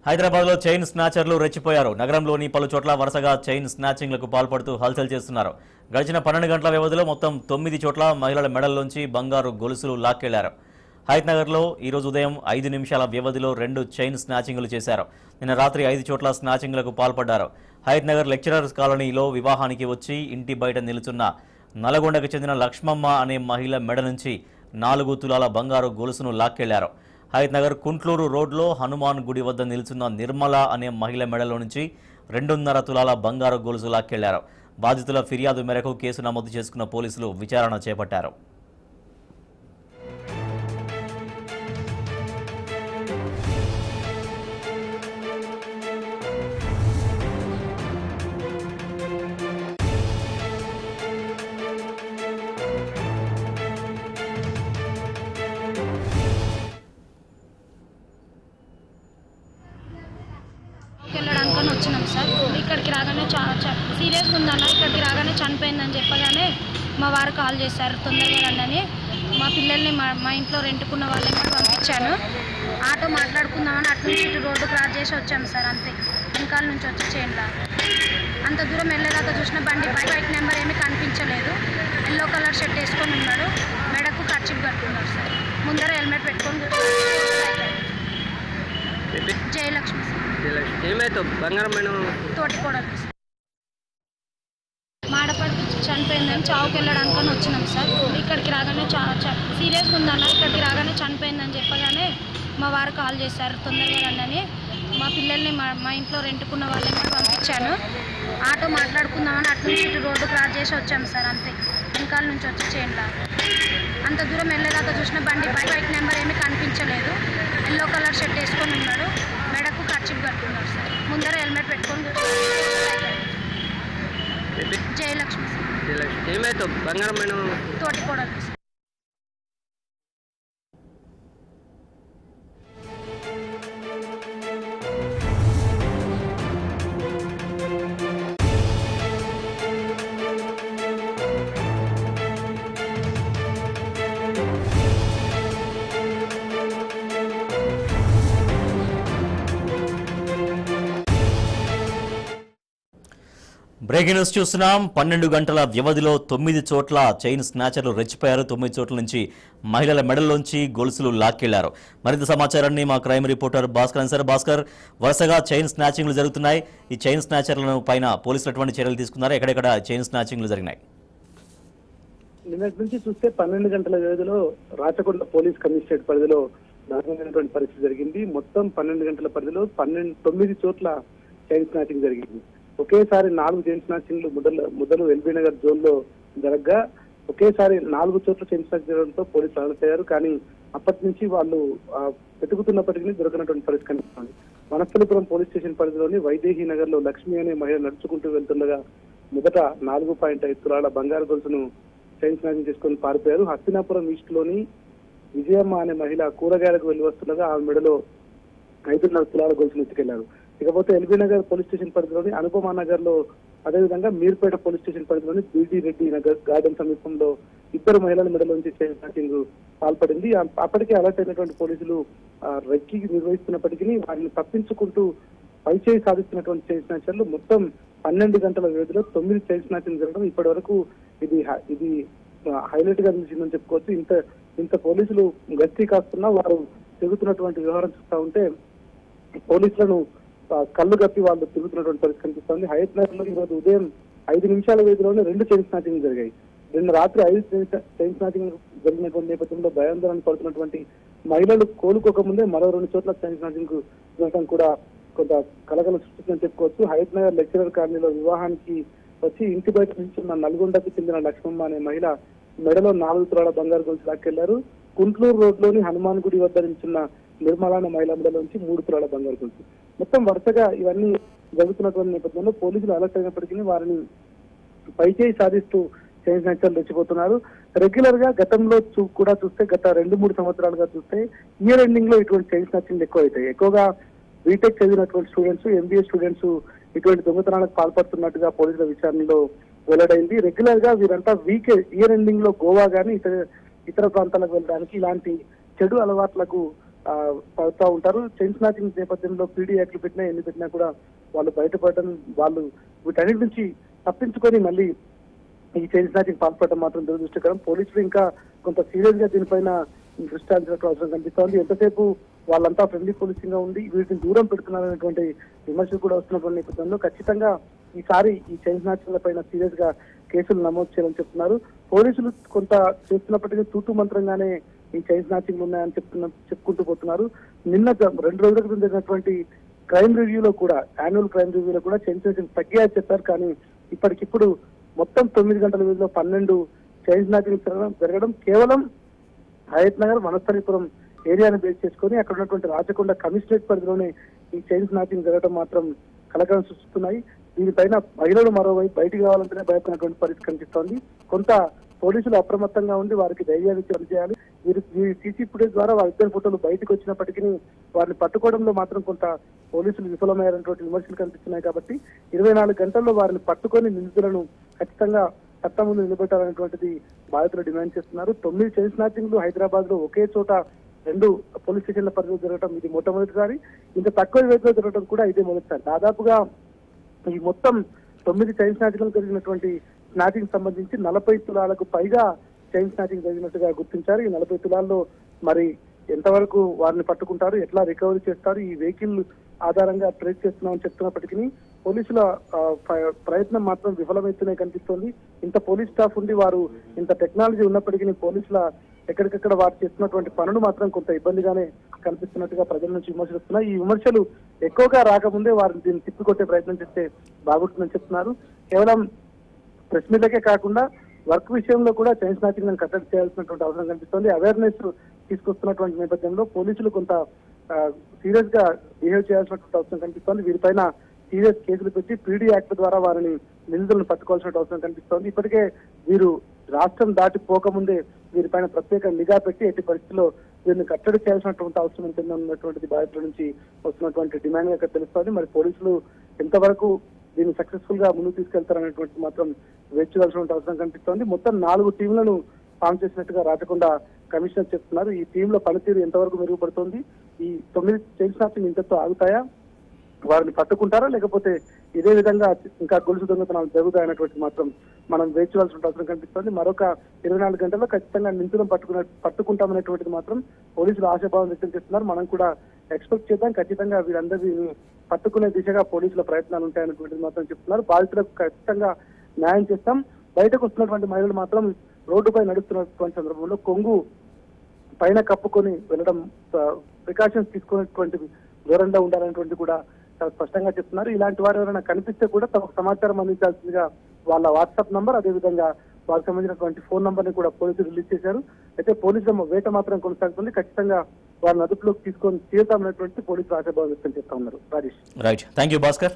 హైదరాబాద్ లో చైన్ స్నాచర్లు రెచ్చిపోయారు. నగరంలోని పలు చోట్ల వరుసగా చైన్ స్నాచింగ్లకు పాల్పడుతూ హల్చల్ చేస్తున్నారు. గడిచిన 12 గంటల వ్యవధిలో మొత్తం 9 చోట్ల మహిళల మెడల్లోంచి బంగారు గొలుసులు లాక్కెళ్లారు. హయత్ నగర్ లో ఈ రోజు ఉదయం 5 నిమిషాల వ్యవధిలో 2 చైన్ స్నాచింగ్లు చేశారు. నిన్న రాత్రి 5 చోట్ల స్నాచింగ్లకు పాల్పడ్డారు. హయత్ నగర్ లెక్చరర్స్ కాలనీలో వివాహానికి వచ్చి ఇంటి బయట నిలుచున్న నల్గొండకు చెందిన లక్ష్మమ్మ అనే మహిళ మెడ నుంచి 4 తులాల బంగారు గొలుసును లాక్కెళ్లారు. హయత్ నగర్ కుంట్లూరు రోడ్లో హనుమాన్ గుడి వద్ద నిలుచున్న నిర్మల అనే మహిళ మెడలో నుంచి 2.5 తులాల బంగారు గొలుసు లాక్కెళ్లారు. బాధితుల ఫిర్యాదు మేరకు కేసు నమోదు చేసుకున్న పోలీసులు విచారణ చేపట్టారు. వెళ్ళడానికని వచ్చినాం సార్. ఇక్కడికి రాగానే చాలా సీరియస్గా ఉందన్న, ఇక్కడికి రాగానే చనిపోయిందని చెప్పగానే మా వారు కాల్ చేశారు తొందరగా రండి అని. మా పిల్లల్ని మా ఇంట్లో రెంటుకున్న వాళ్ళని పంపించాను. ఆటో మాట్లాడుకుందామని అటు నుంచి ఇటు రోడ్డు క్రాస్ చేసి వచ్చాము సార్. అంతే, వెనకాల నుంచి వచ్చి చైన్లా అంత దూరం వెళ్ళేదాకా చూసిన బండి బైక్ నెంబర్ ఏమీ కనిపించలేదు. ఎల్లో కలర్ షర్ట్ వేసుకొని ఉన్నాడు, మెడకు కర్చీఫ్ కట్టుకున్నాడు సార్. ముందర హెల్మెట్ పెట్టుకొని జయలక్ష్మి సార్. తోటికోడలు మాడపడుతూ చనిపోయిందని చావుకి వెళ్ళడానికని వచ్చినాం సార్. ఇక్కడికి రాగానే చాలా సీరియస్గా ఉందన్న, ఇక్కడికి రాగానే చనిపోయిందని చెప్పగానే మా వారు కాల్ చేశారు తొందరగా రండి అని. మా పిల్లల్ని మా ఇంట్లో రెంటుకున్న వాళ్ళని పంపించాను. ఆటో మాట్లాడుకుందామని అటు నుంచి ఇటు రోడ్డు క్రాస్ చేసి వచ్చాము సార్. అంతే, వెనకాల నుంచి వచ్చి చైన్లా అంత దూరం వెళ్ళేదాకా చూసిన బండి బైక్ నెంబర్ ఏమీ కనిపించలేదు. ఎల్లో కలర్ షర్ట్ వేసుకొని ఉన్నాడు, మెడకు కర్చీఫ్ కట్టుకున్నాడు సార్. ముందర హెల్మెట్ పెట్టుకొని జయలక్ష్మి సార్. తోటికోడలు సార్. బ్రేకింగ్ న్యూస్ చూస్తున్నాం. 12 గంటల వ్యవధిలో 9 చోట్ల చైన్ స్నాచర్లు రెచ్చిపోయారు. 9 చోట్ల నుంచి మహిళల మెడల్లోంచి గొలుసులు లాక్కెళ్లారు. మరింత సమాచారాన్ని మా క్రైమ్ రిపోర్టర్ భాస్కర్ అందిస్తారు. భాస్కర్, వరుసగా చైన్ స్నాచింగ్లు జరుగుతున్నాయి. ఈ చైన్ స్నాచర్లను పైన పోలీసులు ఎటువంటి చర్యలు తీసుకున్నారు? ఎక్కడెక్కడ చైన్ స్నాచింగ్లు జరిగినాయి? నిన్నటి నుంచి చూస్తే 12 గంటల వ్యవధిలో రాచకొండ పోలీస్ కమిషనరేట్ పరిధిలో దారుణమైనటువంటి పరిస్థితి జరిగింది. మొత్తం 12 గంటల పరిధిలో 9 చోట్ల చైన్ స్నాచింగ్ జరిగింది. ఒకేసారి 4 చైన్ స్నాచింగ్లు ముద్దలు ఎల్బీ నగర్ జోన్ లో జరగగా ఒకేసారి 4 చోట్ల చైన్ స్నాచింగ్ జరగడంతో పోలీసులు అలర్ట్ అయ్యారు. కానీ అప్పటి నుంచి వాళ్ళు వెతుకుతున్నప్పటికీ దొరకనటువంటి పరిస్థితి కనిపిస్తుంది. వనస్థలిపురం పోలీస్ స్టేషన్ పరిధిలోని వైదేహి నగర్ లో లక్ష్మి అనే మహిళ నడుచుకుంటూ వెళ్తుండగా మొదట 4.5 తులాల బంగారు గొలుసును చైన్ స్నాచింగ్ చేసుకుని పారిపోయారు. హస్తినాపురం ఈస్ట్ లోని విజయమ్మ అనే మహిళ కూరగాయలకు వెళ్లి వస్తుండగా ఆమె మెడలో 5.5 తులాల గొలుసును ఎత్తుకెళ్లారు. ఇకపోతే ఎల్బీ నగర్ పోలీస్ స్టేషన్ పరిధిలోని అనుపమ నగర్ లో, అదేవిధంగా మీర్పేట పోలీస్ స్టేషన్ పరిధిలోని బీడీ రెడ్డి నగర్ గార్డెన్ సమీపంలో 2 మహిళల మెడలోంచి చైన్ స్నాచింగ్ పాల్పడింది. అప్పటికే అలర్ట్ అయినటువంటి పోలీసులు రెక్కి నిర్వహిస్తున్నప్పటికీ వారిని తప్పించుకుంటూ పైచేయి సాధిస్తున్నటువంటి చైన్ స్నాచర్లు మొత్తం 12 గంటల వ్యవధిలో 9 చైన్ స్నాచింగ్ జరగడం ఇప్పటి వరకు ఇది హైలైట్ గా నిలిచిందని చెప్పుకోవచ్చు. ఇంత పోలీసులు గస్తీ కాస్తున్నా వారు తిరుగుతున్నటువంటి వ్యవహారం చూస్తా ఉంటే పోలీసులను కళ్ళు గప్పి వాళ్ళు తిరుగుతున్నటువంటి పరిస్థితి కనిపిస్తుంది. హయత్ నగర్ లో ఈ రోజు ఉదయం 5 నిమిషాల వ్యవధిలోనే 2 చైన్ స్నాచింగ్ జరిగాయి. నిన్న రాత్రి 5 చైన్ స్నాచింగ్ జరిగినటువంటి నేపథ్యంలో భయాందోళన పడుతున్నటువంటి మహిళలు కోలుకోకముందే మరో 2 చోట్ల చైన్ స్నాచింగ్ జరగడం కూడా కొంత కలకలం సృష్టిందని చెప్పుకోవచ్చు. హయత్ నగర్ లెక్చరర్ కాలనీలో వివాహానికి వచ్చి ఇంటి బయట నుంచి ఉన్న నల్గొండకు చెందిన లక్ష్మమ్మ అనే మహిళ మెడలో 4 తులాల బంగారు గొలుసు లాక్కెళ్లారు. కుంట్లూరు రోడ్లోని హనుమాన్ గుడి వద్ద నిల్చున్న నిర్మల అనే మహిళ మెడలోంచి 3 తులాల బంగారు గొలుసు. మొత్తం వరుసగా ఇవన్నీ జరుగుతున్నటువంటి నేపథ్యంలో పోలీసులు అలర్ట్ అయినప్పటికీ వారిని పైచేయి సాధిస్తూ చైన్ స్నాచర్లు రెచ్చిపోతున్నారు. రెగ్యులర్ గా గతంలో కూడా చూస్తే గత 2-3 సంవత్సరాలుగా చూస్తే ఇయర్ ఎండింగ్ లో ఇటువంటి చైన్ స్నాచింగ్లు ఎక్కువ అవుతాయి. ఎక్కువగా బీటెక్ చదివినటువంటి స్టూడెంట్స్, ఎంబీఏ స్టూడెంట్స్ ఇటువంటి దొంగతనాలకు పాల్పడుతున్నట్టుగా పోలీసుల విచారణలో వెల్లడైంది. రెగ్యులర్ గా వీరంతా ఇయర్ ఎండింగ్ లో గోవా గానీ ఇతర ప్రాంతాలకు వెళ్ళడానికి ఇలాంటి చెడు అలవాట్లకు పడుతూ ఉంటారు. చైన్ స్నాచింగ్ నేపథ్యంలో పీడీ యాక్ట్లు పెట్టినా ఎన్ని పెట్టినా కూడా వాళ్ళు బయటపడడం, వాళ్ళు వీటన్నిటి నుంచి తప్పించుకొని మళ్ళీ ఈ చైన్ స్నాచింగ్ పాల్పడడం మాత్రం దురదృష్టకరం. పోలీసులు ఇంకా కొంత సీరియస్ గా దీనిపైన దృష్టి సారించినట్టు అవసరం కనిపిస్తోంది. ఎంతసేపు వాళ్ళంతా ఫ్రెండ్లీ పోలీసింగ్ గా ఉంది, వీటిని దూరం పెడుతున్నారనేటువంటి విమర్శలు కూడా వస్తున్నటువంటి నేపథ్యంలో ఖచ్చితంగా ఈసారి ఈ చైన్ స్నాచింగ్ల పైన సీరియస్ గా కేసులు నమోదు చేయాలని చెప్తున్నారు. పోలీసులు కొంత చేస్తున్నప్పటికీ తూతు మంత్రంగానే ఈ చైన్ స్నాచింగ్లు ఉన్నాయని చెప్పుకుంటూ పోతున్నారు. నిన్న 2 రోజుల క్రితం జరిగినటువంటి క్రైమ్ రివ్యూలో కూడా, యాన్యువల్ క్రైమ్ రివ్యూలో కూడా చైన్ స్నాచింగ్ తగ్గాయని చెప్పారు. కానీ ఇప్పటికిప్పుడు మొత్తం 9 గంటల వ్యవధిలో 12 చైన్ స్నాచింగ్ జరగడం కేవలం హయత్ నగర్, వనస్థలిపురం ఏరియాను బేస్ చేసుకుని అక్కడ ఉన్నటువంటి రాచకొండ కమిషనరేట్ పరిధిలోనే ఈ చైన్ స్నాచింగ్ జరగడం మాత్రం కలకలం సృష్టిస్తున్నాయి. దీనిపైన మహిళలు మరోవైపు బయటికి రావాలంటేనే భయపడినటువంటి పరిస్థితి కనిపిస్తోంది. కొంత పోలీసులు అప్రమత్తంగా ఉండి వారికి ధైర్యాన్ని పనిచేయాలి. వీరి సీసీ ఫుటేజ్ ద్వారా వారిద్దరి ఫోటోలు బయటకు వచ్చినప్పటికీ వారిని పట్టుకోవడంలో మాత్రం కొంత పోలీసులు విఫలమయ్యారనేటువంటి విమర్శలు కనిపిస్తున్నాయి. కాబట్టి 24 గంటల్లో వారిని పట్టుకొని నిందితులను ఖచ్చితంగా చట్టం ముందు నిలబెట్టాలనేటువంటిది బాధితులు డిమాండ్ చేస్తున్నారు. 9 చైన్ స్నాచింగ్లు హైదరాబాద్ లో ఒకే చోట 2 పోలీస్ స్టేషన్ల పరిధిలో జరగడం ఇది మొట్టమొదటిసారి. ఇంత తక్కువ వ్యవధిలో జరగడం కూడా ఇదే మొదటిసారి. దాదాపుగా ఈ మొత్తం 9 చైన్ స్నాచింగ్లు జరిగినటువంటి స్నాచింగ్ సంబంధించి 40 తులాలకు పైగా చైన్ స్నాచింగ్ జరిగినట్టుగా గుర్తించారు. ఈ 40 తులాల్లో మరి ఎంతవరకు వారిని పట్టుకుంటారు, ఎట్లా రికవరీ చేస్తారు, ఈ వెహికల్ ఆధారంగా ట్రేస్ చేస్తున్నామని చెప్తున్నప్పటికీ పోలీసుల ప్రయత్నం మాత్రం విఫలమవుతూనే కనిపిస్తోంది. ఇంత పోలీస్ స్టాఫ్ ఉండి వారు ఇంత టెక్నాలజీ ఉన్నప్పటికీ పోలీసుల ఎక్కడికక్కడ వారు చేస్తున్నటువంటి పనులు మాత్రం కొంత ఇబ్బందిగానే కనిపిస్తున్నట్టుగా ప్రజల నుంచి విమర్శలు వస్తున్నాయి. ఈ విమర్శలు ఎక్కువగా రాకముందే వారిని దీన్ని తిప్పికొట్టే ప్రయత్నం చేస్తే బాగుంటుందని చెప్తున్నారు. కేవలం ప్రెస్ మీట్లకే కాకుండా వర్క్ విషయంలో కూడా చైన్ స్నాచింగ్ కట్టడి చేయాల్సినటువంటి అవసరం కనిపిస్తోంది. అవేర్నెస్ తీసుకొస్తున్నటువంటి నేపథ్యంలో పోలీసులు కొంత సీరియస్ గా బిహేవ్ చేయాల్సినటువంటి అవసరం కనిపిస్తోంది. వీరిపైన సీరియస్ కేసులు పెట్టి పీడీ యాక్ట్ ద్వారా వారిని నిందితులను పట్టుకోవాల్సిన అవసరం కనిపిస్తోంది. ఇప్పటికే వీరు రాష్ట్రం దాటిపోకముందే వీరిపైన ప్రత్యేక నిఘా పెట్టి ఎట్టి పరిస్థితుల్లో వీరిని కట్టడి చేయాల్సినటువంటి అవసరం ఉన్నటువంటిది బాధితుల నుంచి వస్తున్నటువంటి డిమాండ్ గా తెలుస్తోంది. మరి పోలీసులు ఎంతవరకు దీన్ని సక్సెస్ఫుల్ గా ముందుకు తీసుకెళ్తారనేటువంటి మాత్రం వేచి చూడాల్సిన అవసరం కనిపిస్తోంది. మొత్తం 4 టీంలను ఫామ్ చేసినట్టుగా రాచకొండ కమిషనర్ చెప్తున్నారు. ఈ టీంల పనితీరు ఎంతవరకు మెరుగుపడుతోంది, ఈ 9 చైన్ స్నాచింగ్ ఇంతతో ఆగుతాయా, వారిని పట్టుకుంటారా, లేకపోతే ఇదే విధంగా ఇంకా గొలుసు దొంగతనాలు జరుగుతాయనేటువంటి మాత్రం మనం వేచి చూడాల్సిన అవసరం కనిపిస్తోంది. మరొక 24 గంటల్లో ఖచ్చితంగా నిందితులను పట్టుకుంటామనేటువంటిది మాత్రం పోలీసులు ఆశాభావం వ్యక్తం చేస్తున్నారు. మనం కూడా ఎక్స్పెక్ట్ చేద్దాం, ఖచ్చితంగా వీరందరినీ పట్టుకునే దిశగా పోలీసుల ప్రయత్నాలు ఉంటాయనేటువంటిది మాత్రం చెప్తున్నారు. బాధితులకు ఖచ్చితంగా న్యాయం చేస్తాం. బయటకు వస్తున్నటువంటి మహిళలు మాత్రం రోడ్డుపై నడుస్తున్నటువంటి సందర్భంలో కొంగు పైన కప్పుకొని వెళ్ళడం, ప్రికాషన్స్ తీసుకునేటువంటి దూరంగా ఉండాలనేటువంటి కూడా చాలా స్పష్టంగా చెప్తున్నారు. ఇలాంటి వారు ఎవరైనా కనిపిస్తే కూడా తమకు సమాచారం అందించాల్సిందిగా వాళ్ళ వాట్సాప్ నంబర్, అదేవిధంగా వారికి సంబంధించినటువంటి ఫోన్ నంబర్ ని కూడా పోలీసులు రిలీజ్ చేశారు. అయితే పోలీసుల వేట మాత్రం కొనసాగుతుంది. ఖచ్చితంగా వారిని అదుపులోకి తీసుకొని తీరుతామనేటువంటి పోలీసులు ఆశాభావం వ్యక్తం చేస్తా ఉన్నారు. Rajesh. Right, thank you Bhaskar.